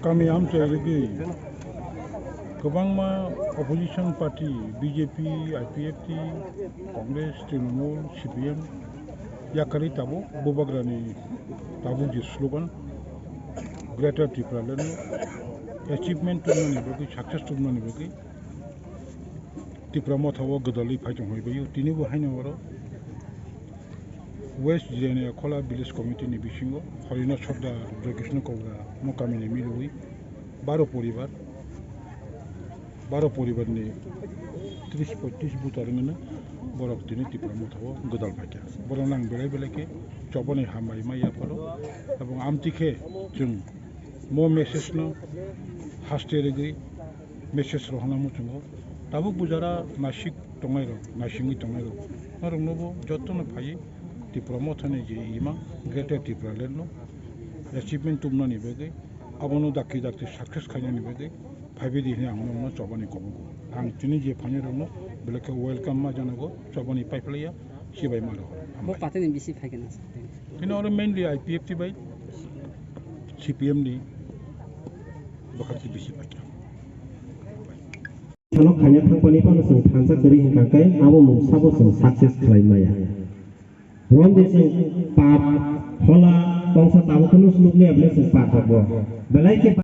kami amche lagi kebangma opposition party BJP, IPFT, Congress, Trinamool, CPM yakari tabu bubagrani tabu ji slogan Greater Tripura leno achievement tumani bagi success tumani bagi Tripura mothawo godali phaichong hoibayu tinibu haina waro West Jene Kola Village Committee ni bisingo Harina Chhodda Joykrishna Kobra Mokami ni milui 12 পরিবার ni 30-35 butarengna borok tini Tripura mothawo godal phaikya borok nang belai belai ke choboni hamai maya paro ebong amtikhe jung mo message no haste regi message rohna mo chungo tabuk bujara nasik tongai ro nasingi tongai ro norong nobo jottono phai Tripura mothane je ima Greater Tripura leno achievement tumna ni bege abono dakki success khanya ni bege Phaibedi ni amno chobani kobugo ang tini je phanyerno belaka welcome ma janago chobani pipelia sibai maro bo pateni bisi phaikena tino mainly IPFT bai CPM ni bakati bisi phaikya chalo khanya thapani pa sung thansa kari hingkai abo mung sabo sung success khlaimaya rom desi pap hola bangsa tabu kunu sluk le able sung pat bo belai ke